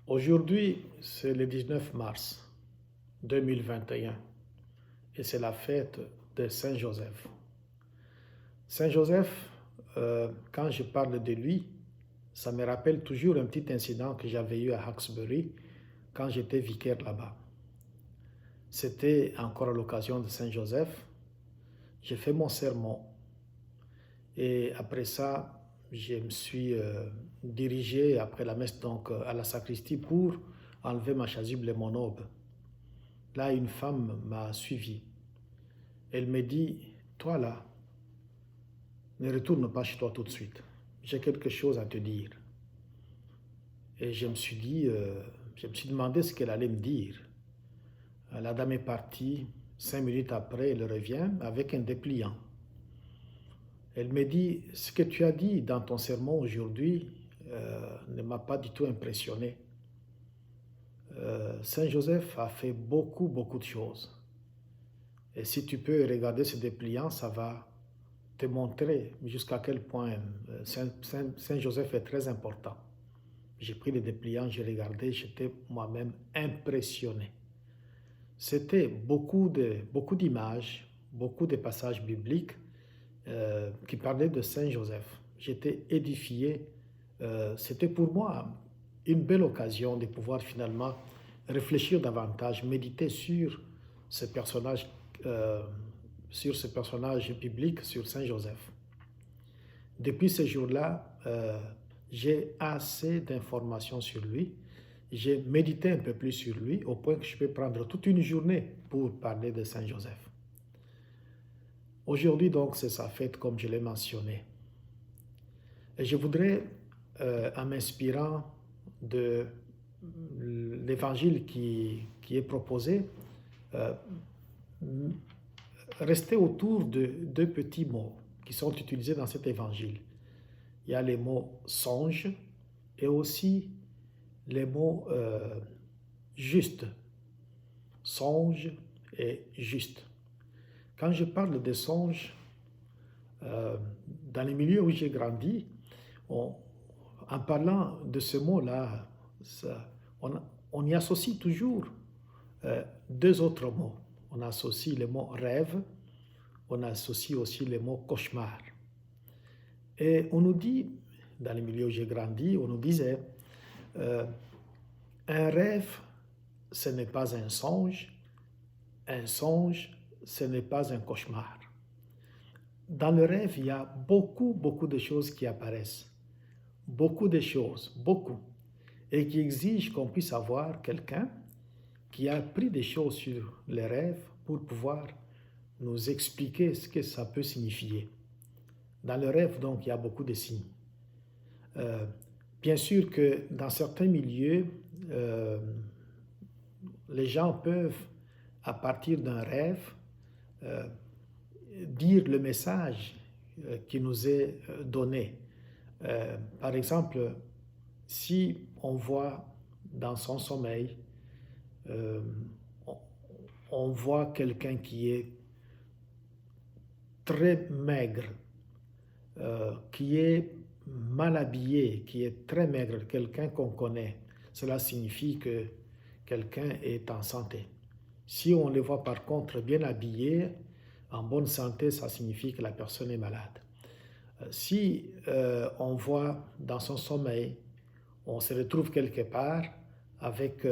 Aujourd'hui, c'est le 19 mars 2021 et c'est la fête de Saint Joseph. Saint Joseph, quand je parle de lui, ça me rappelle toujours un petit incident que j'avais eu à Hawkesbury quand j'étais vicaire là-bas. C'était encore à l'occasion de Saint Joseph. J'ai fait mon sermon et après ça, je me suis dirigé après la messe donc à la sacristie pour enlever ma chasuble et mon aube. Là, une femme m'a suivi. Elle me dit, toi là, ne retourne pas chez toi tout de suite. J'ai quelque chose à te dire. Et je me suis demandé ce qu'elle allait me dire. La dame est partie. 5 minutes après, elle revient avec un dépliant. Elle me dit, ce que tu as dit dans ton sermon aujourd'hui ne m'a pas du tout impressionné. Saint Joseph a fait beaucoup, beaucoup de choses. Et si tu peux regarder ce dépliant, ça va te montrer jusqu'à quel point Saint Joseph est très important. J'ai pris le dépliant, j'ai regardé, j'étais moi-même impressionné. C'était beaucoup d'images, beaucoup de passages bibliques qui parlaient de Saint Joseph. J'étais édifié. C'était pour moi une belle occasion de pouvoir finalement réfléchir davantage, méditer euh, sur ce personnage biblique, sur Saint Joseph. Depuis ce jour-là, j'ai assez d'informations sur lui. J'ai médité un peu plus sur lui, au point que je peux prendre toute une journée pour parler de Saint Joseph. Aujourd'hui, donc, c'est sa fête, comme je l'ai mentionné. Et je voudrais, en m'inspirant de l'évangile qui est proposé, rester autour de deux petits mots qui sont utilisés dans cet évangile. Il y a les mots songe et aussi les mots juste. Songe et juste. Quand je parle de songe, dans les milieux où j'ai grandi, en parlant de ce mot-là, on y associe toujours deux autres mots. On associe le mot rêve, on associe aussi le mot cauchemar. Et on nous dit, dans les milieux où j'ai grandi, on nous disait, un rêve, ce n'est pas un songe, ce n'est pas un cauchemar. Dans le rêve, il y a beaucoup de choses qui apparaissent. Beaucoup de choses, beaucoup. Et qui exigent qu'on puisse avoir quelqu'un qui a appris des choses sur les rêves pour pouvoir nous expliquer ce que ça peut signifier. Dans le rêve, donc, il y a beaucoup de signes. Bien sûr que dans certains milieux, les gens peuvent, à partir d'un rêve, dire le message qui nous est donné. Par exemple, si on voit dans son sommeil, on voit quelqu'un qui est très maigre, qui est mal habillé, qui est très maigre, quelqu'un qu'on connaît, cela signifie que quelqu'un est en santé. Si on le voit par contre bien habillé, en bonne santé, ça signifie que la personne est malade. Si on voit dans son sommeil, on se retrouve quelque part avec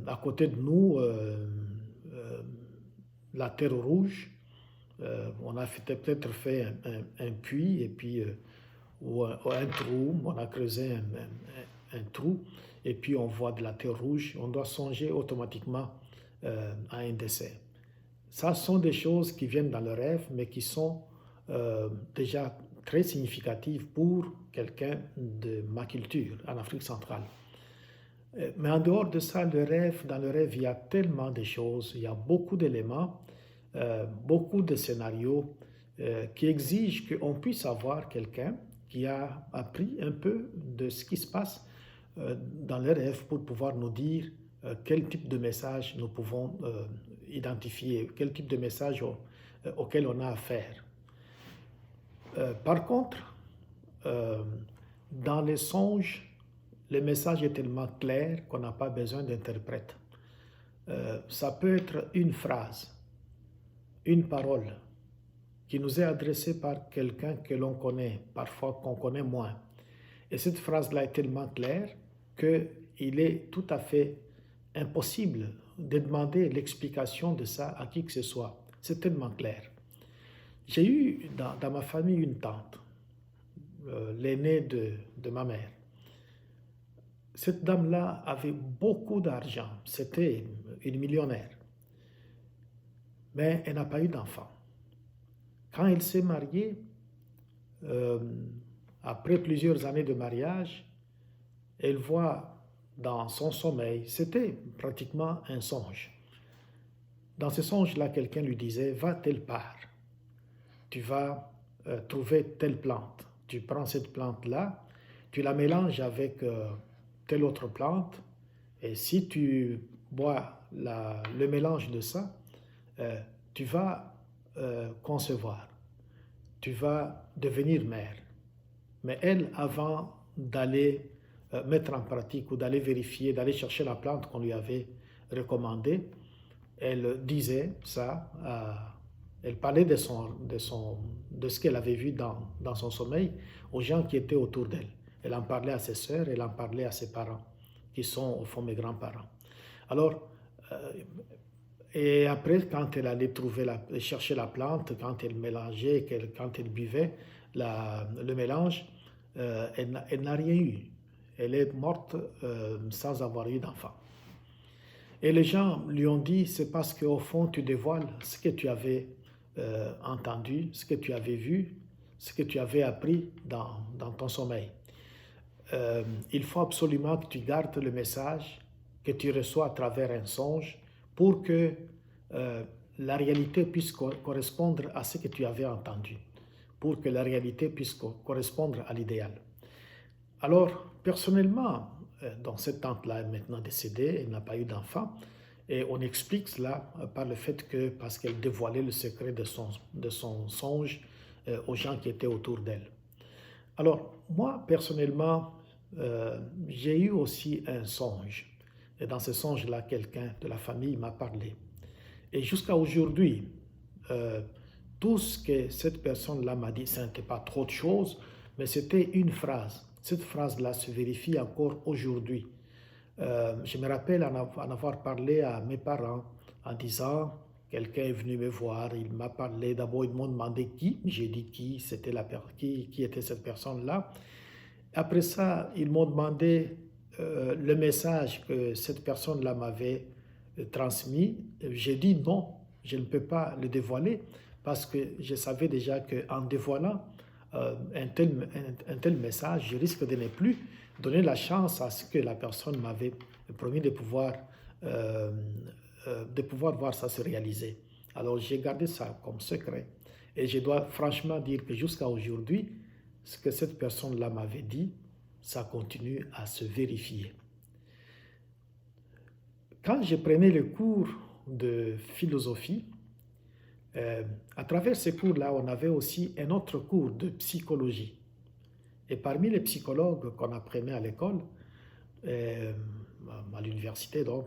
à côté de nous la terre rouge, on a peut-être fait un puits et puis ou un trou, on a creusé un trou et puis on voit de la terre rouge, on doit songer automatiquement à un décès. Ça sont des choses qui viennent dans le rêve, mais qui sont déjà très significatives pour quelqu'un de ma culture en Afrique centrale. Mais en dehors de ça, dans le rêve, il y a tellement de choses, il y a beaucoup d'éléments, beaucoup de scénarios qui exigent qu'on puisse avoir quelqu'un qui a appris un peu de ce qui se passe dans le rêve pour pouvoir nous dire quel type de message nous pouvons identifier, quel type de message auquel on a affaire. Par contre, dans les songes le message est tellement clair qu'on n'a pas besoin d'interprète. Ça peut être une phrase, une parole qui nous est adressée par quelqu'un que l'on connaît, parfois qu'on connaît moins. Et cette phrase-là est tellement claire qu'il est tout à fait impossible de demander l'explication de ça à qui que ce soit. C'est tellement clair. J'ai eu dans ma famille une tante, l'aînée de ma mère. Cette dame-là avait beaucoup d'argent, c'était une millionnaire, mais elle n'a pas eu d'enfant. Quand elle s'est mariée, après plusieurs années de mariage, elle voit dans son sommeil, c'était pratiquement un songe. Dans ce songe-là, quelqu'un lui disait, va telle part, tu vas trouver telle plante. Tu prends cette plante-là, tu la mélanges avec telle autre plante, et si tu bois le mélange de ça, tu vas concevoir, tu vas devenir mère. Mais elle, avant d'aller mettre en pratique ou d'aller vérifier, d'aller chercher la plante qu'on lui avait recommandée, elle disait ça, elle parlait de ce qu'elle avait vu dans son sommeil aux gens qui étaient autour d'elle. Elle en parlait à ses sœurs, elle en parlait à ses parents, qui sont au fond mes grands-parents. Alors, et après, quand elle allait chercher la plante, quand elle mélangeait, quand elle buvait le mélange, elle n'a rien eu. Elle est morte sans avoir eu d'enfant. Et les gens lui ont dit, c'est parce qu'au fond, tu dévoiles ce que tu avais entendu, ce que tu avais vu, ce que tu avais appris dans ton sommeil. Il faut absolument que tu gardes le message que tu reçois à travers un songe pour que la réalité puisse correspondre à ce que tu avais entendu, pour que la réalité puisse correspondre à l'idéal. Alors, personnellement, donc cette tante-là est maintenant décédée, elle n'a pas eu d'enfant, et on explique cela par le fait que, parce qu'elle dévoilait le secret de son songe aux gens qui étaient autour d'elle. Alors, moi, personnellement, j'ai eu aussi un songe, et dans ce songe-là, quelqu'un de la famille m'a parlé. Et jusqu'à aujourd'hui, tout ce que cette personne-là m'a dit, ce n'était pas trop de choses, mais c'était une phrase. Cette phrase-là se vérifie encore aujourd'hui. Je me rappelle en avoir parlé à mes parents en disant, quelqu'un est venu me voir, il m'a parlé, d'abord ils m'ont demandé qui, j'ai dit qui, c'était qui était cette personne-là. Après ça, ils m'ont demandé le message que cette personne-là m'avait transmis. J'ai dit non, je ne peux pas le dévoiler parce que je savais déjà qu'en dévoilant un tel message, je risque de ne plus donner la chance à ce que la personne m'avait promis de pouvoir voir ça se réaliser. Alors j'ai gardé ça comme secret. Et je dois franchement dire que jusqu'à aujourd'hui, ce que cette personne-là m'avait dit, ça continue à se vérifier. Quand je prenais le cours de philosophie, à travers ces cours-là, on avait aussi un autre cours de psychologie. Et parmi les psychologues qu'on apprenait à l'école, à l'université donc,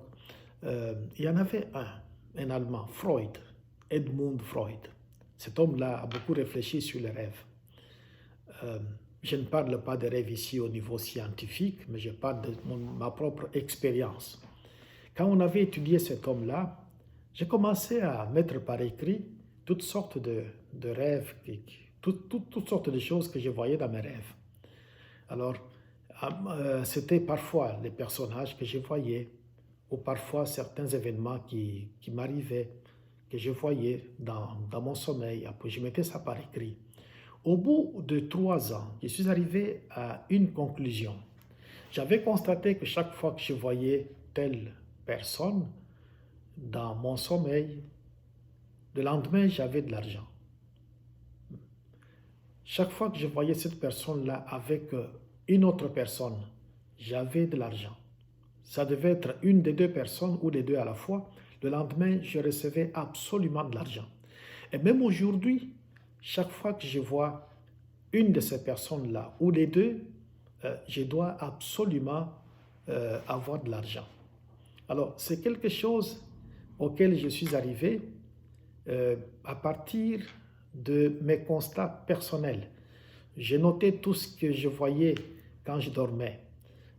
il y en avait un Allemand, Freud, Edmund Freud. Cet homme-là a beaucoup réfléchi sur les rêves. Je ne parle pas des rêves ici au niveau scientifique, mais je parle de ma propre expérience. Quand on avait étudié cet homme-là, j'ai commencé à mettre par écrit toutes sortes de rêves, toutes sortes de choses que je voyais dans mes rêves. Alors, c'était parfois les personnages que je voyais, ou parfois certains événements qui m'arrivaient, que je voyais dans mon sommeil. Après, je mettais ça par écrit. Au bout de 3 ans, je suis arrivé à une conclusion. J'avais constaté que chaque fois que je voyais telle personne dans mon sommeil, le lendemain, j'avais de l'argent. Chaque fois que je voyais cette personne-là avec une autre personne, j'avais de l'argent. Ça devait être une des 2 personnes ou les 2 à la fois. Le lendemain, je recevais absolument de l'argent. Et même aujourd'hui, chaque fois que je vois une de ces personnes-là ou les 2, je dois absolument avoir de l'argent. Alors, c'est quelque chose auquel je suis arrivé à partir de mes constats personnels. J'ai noté tout ce que je voyais quand je dormais.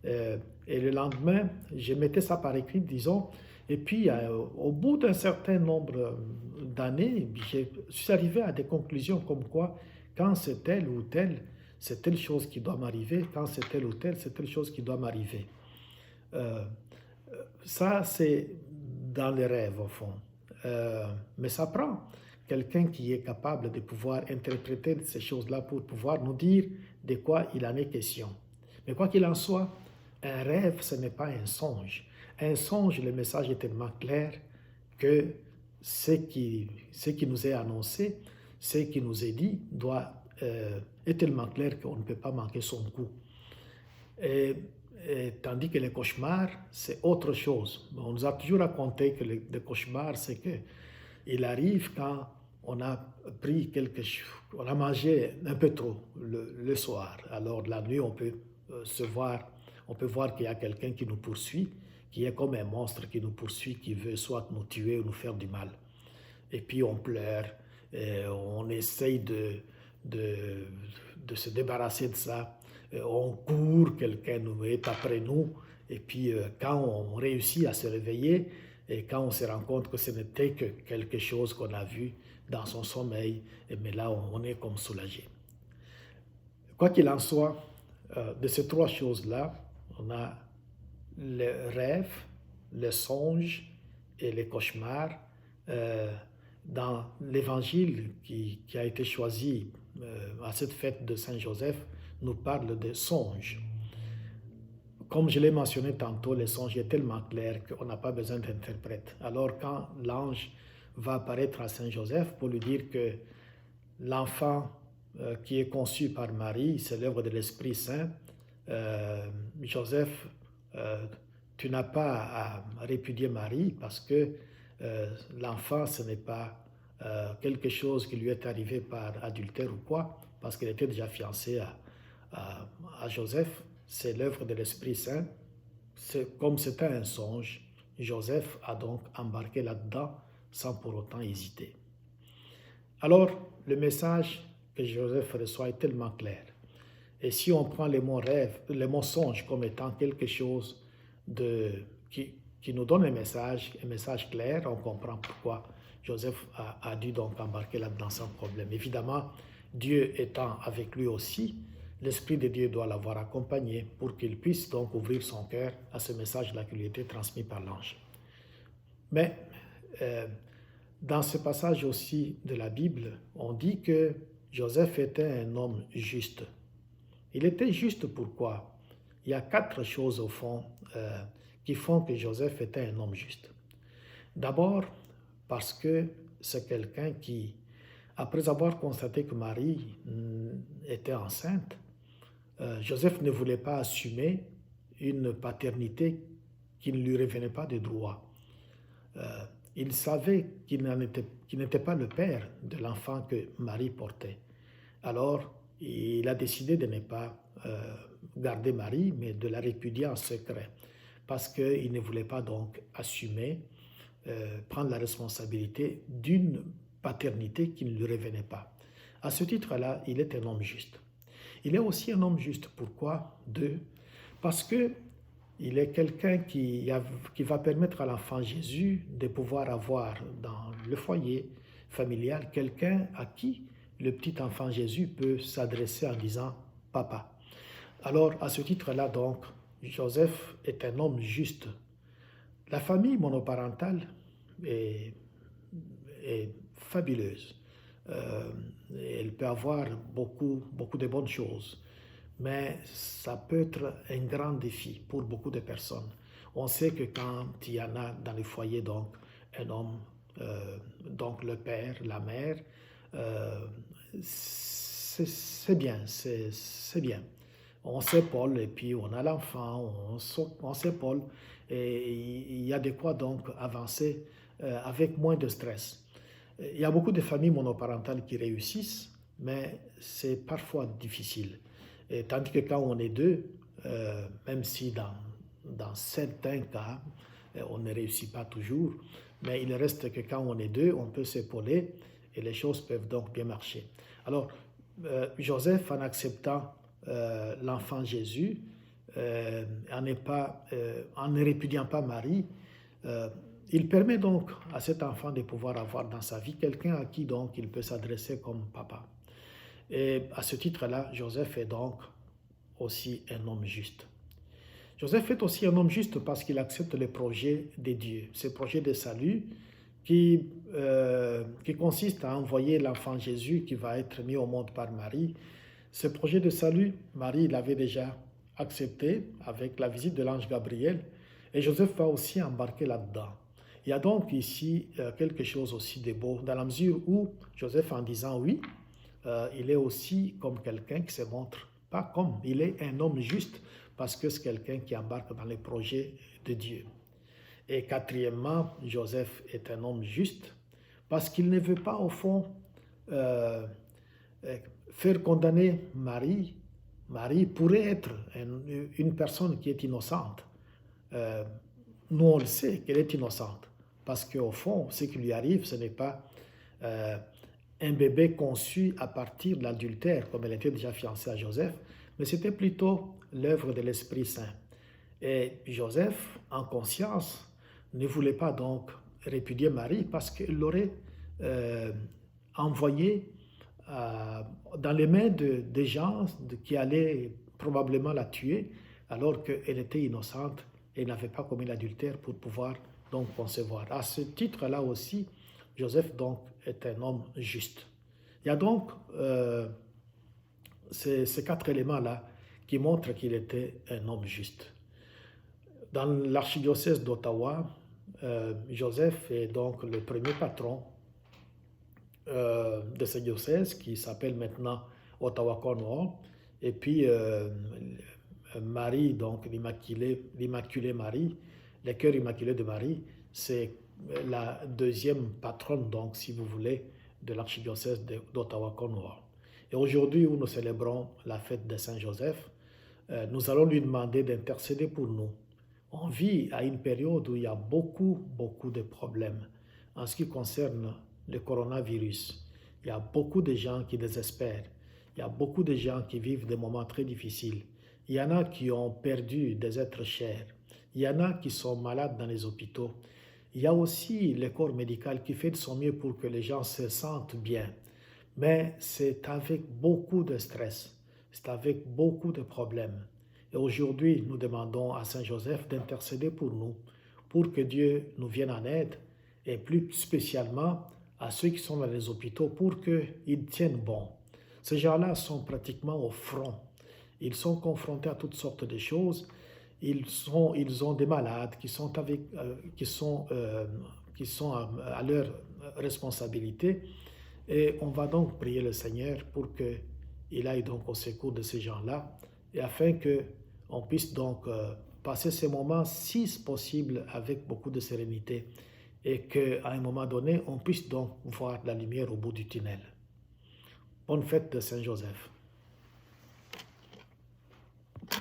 Et le lendemain, je mettais ça par écrit, disons, et puis au bout d'un certain nombre d'années, je suis arrivé à des conclusions comme quoi, quand c'est telle ou telle, c'est telle chose qui doit m'arriver, quand c'est telle ou telle, c'est telle chose qui doit m'arriver. Euh, Ça, c'est dans les rêves, au fond. Mais ça prend quelqu'un qui est capable de pouvoir interpréter ces choses-là pour pouvoir nous dire de quoi il en est question. Mais quoi qu'il en soit, un rêve, ce n'est pas un songe. Un songe, le message est tellement clair que ce qui nous est annoncé, ce qui nous est dit, est tellement clair qu'on ne peut pas manquer son coup. Et, tandis que les cauchemars, c'est autre chose. On nous a toujours raconté que les cauchemars, c'est que il arrive quand on a pris quelque chose, on a mangé un peu trop le soir. Alors la nuit, on peut voir qu'il y a quelqu'un qui nous poursuit, qui est comme un monstre qui nous poursuit, qui veut soit nous tuer ou nous faire du mal. Et puis on pleure, et on essaye de se débarrasser de ça. On court, quelqu'un est après nous, et puis quand on réussit à se réveiller, et quand on se rend compte que ce n'était que quelque chose qu'on a vu dans son sommeil, mais là on est comme soulagé. Quoi qu'il en soit, de ces trois choses-là, on a les rêves, les songes et les cauchemars. Dans l'évangile qui a été choisi à cette fête de Saint-Joseph, nous parle de songes. Comme je l'ai mentionné tantôt, les songes est tellement clair qu'on n'a pas besoin d'interprète. Alors quand l'ange va apparaître à Saint-Joseph pour lui dire que l'enfant qui est conçu par Marie, c'est l'œuvre de l'Esprit Saint, Joseph, tu n'as pas à répudier Marie parce que l'enfant, ce n'est pas quelque chose qui lui est arrivé par adultère ou quoi, parce qu'il était déjà fiancé à Joseph. C'est l'œuvre de l'Esprit Saint. Comme c'était un songe, Joseph a donc embarqué là-dedans sans pour autant hésiter. Alors, le message que Joseph reçoit est tellement clair. Et si on prend les mots rêve, les mots songe comme étant quelque chose qui nous donne un message clair, on comprend pourquoi Joseph a dû donc embarquer là-dedans sans problème. Évidemment, Dieu étant avec lui aussi, l'Esprit de Dieu doit l'avoir accompagné pour qu'il puisse donc ouvrir son cœur à ce message-là qui lui était transmis par l'ange. Mais dans ce passage aussi de la Bible, on dit que Joseph était un homme juste. Il était juste pourquoi? Il y a 4 choses au fond qui font que Joseph était un homme juste. D'abord, parce que c'est quelqu'un qui, après avoir constaté que Marie était enceinte, Joseph ne voulait pas assumer une paternité qui ne lui revenait pas de droit. Il savait qu'il n'était pas le père de l'enfant que Marie portait. Alors, il a décidé de ne pas garder Marie, mais de la répudier en secret, parce qu'il ne voulait pas donc assumer, prendre la responsabilité d'une paternité qui ne lui revenait pas. À ce titre-là, il est un homme juste. Il est aussi un homme juste. Pourquoi? Parce que il est quelqu'un qui va permettre à l'enfant Jésus de pouvoir avoir dans le foyer familial quelqu'un à qui le petit enfant Jésus peut s'adresser en disant « Papa ». Alors, à ce titre-là, donc, Joseph est un homme juste. La famille monoparentale est fabuleuse. Elle peut avoir beaucoup de bonnes choses, mais ça peut être un grand défi pour beaucoup de personnes. On sait que quand il y en a dans le foyer, donc, un homme, donc le père, la mère, c'est bien, c'est bien. On s'épaule et puis on a l'enfant, on s'épaule et il y a de quoi donc avancer avec moins de stress. Il y a beaucoup de familles monoparentales qui réussissent, mais c'est parfois difficile. Et tandis que quand on est deux, même si dans certains cas, on ne réussit pas toujours, mais il reste que quand on est deux, on peut s'épauler et les choses peuvent donc bien marcher. Alors, Joseph, en acceptant l'enfant Jésus, en ne répudiant pas Marie, il permet donc à cet enfant de pouvoir avoir dans sa vie quelqu'un à qui donc il peut s'adresser comme papa. Et à ce titre-là, Joseph est donc aussi un homme juste. Joseph est aussi un homme juste parce qu'il accepte les projets de Dieu, ces projets de salut qui consistent à envoyer l'enfant Jésus qui va être mis au monde par Marie. Ce projet de salut, Marie l'avait déjà accepté avec la visite de l'ange Gabriel et Joseph va aussi embarquer là-dedans. Il y a donc ici quelque chose aussi de beau dans la mesure où Joseph, en disant oui, il est aussi comme quelqu'un qui se montre pas comme, il est un homme juste parce que c'est quelqu'un qui embarque dans les projets de Dieu. Et quatrièmement, Joseph est un homme juste parce qu'il ne veut pas au fond faire condamner Marie. Marie pourrait être une personne qui est innocente. Nous, on le sait qu'elle est innocente parce qu'au fond, ce qui lui arrive, ce n'est pas un bébé conçu à partir de l'adultère, comme elle était déjà fiancée à Joseph, mais c'était plutôt l'œuvre de l'Esprit Saint. Et Joseph, en conscience, ne voulait pas donc répudier Marie parce qu'il l'aurait envoyée dans les mains des gens qui allaient probablement la tuer alors qu'elle était innocente et n'avait pas commis l'adultère pour pouvoir donc concevoir. À ce titre-là aussi, Joseph donc est un homme juste. Il y a donc ces quatre éléments-là qui montrent qu'il était un homme juste. Dans l'archidiocèse d'Ottawa, Joseph est donc le premier patron de ce diocèse qui s'appelle maintenant Ottawa-Cornwall. Et puis Marie, donc l'Immaculée Marie, le cœur immaculé de Marie, c'est la deuxième patronne, donc, si vous voulez, de l'archidiocèse d'Ottawa-Cornwall. Et aujourd'hui, où nous célébrons la fête de Saint-Joseph, nous allons lui demander d'intercéder pour nous. On vit à une période où il y a beaucoup de problèmes en ce qui concerne le coronavirus. Il y a beaucoup de gens qui désespèrent. Il y a beaucoup de gens qui vivent des moments très difficiles. Il y en a qui ont perdu des êtres chers. Il y en a qui sont malades dans les hôpitaux. Il y a aussi le corps médical qui fait de son mieux pour que les gens se sentent bien. Mais c'est avec beaucoup de stress, c'est avec beaucoup de problèmes. Et aujourd'hui, nous demandons à Saint Joseph d'intercéder pour nous, pour que Dieu nous vienne en aide, et plus spécialement à ceux qui sont dans les hôpitaux, pour qu'ils tiennent bon. Ces gens-là sont pratiquement au front. Ils sont confrontés à toutes sortes de choses. Ils ont des malades qui sont à leur responsabilité. Et on va donc prier le Seigneur pour qu'il aille donc au secours de ces gens-là, et afin qu'on puisse donc passer ces moments, si possible, avec beaucoup de sérénité, et qu'à un moment donné, on puisse donc voir la lumière au bout du tunnel. Bonne fête de Saint-Joseph.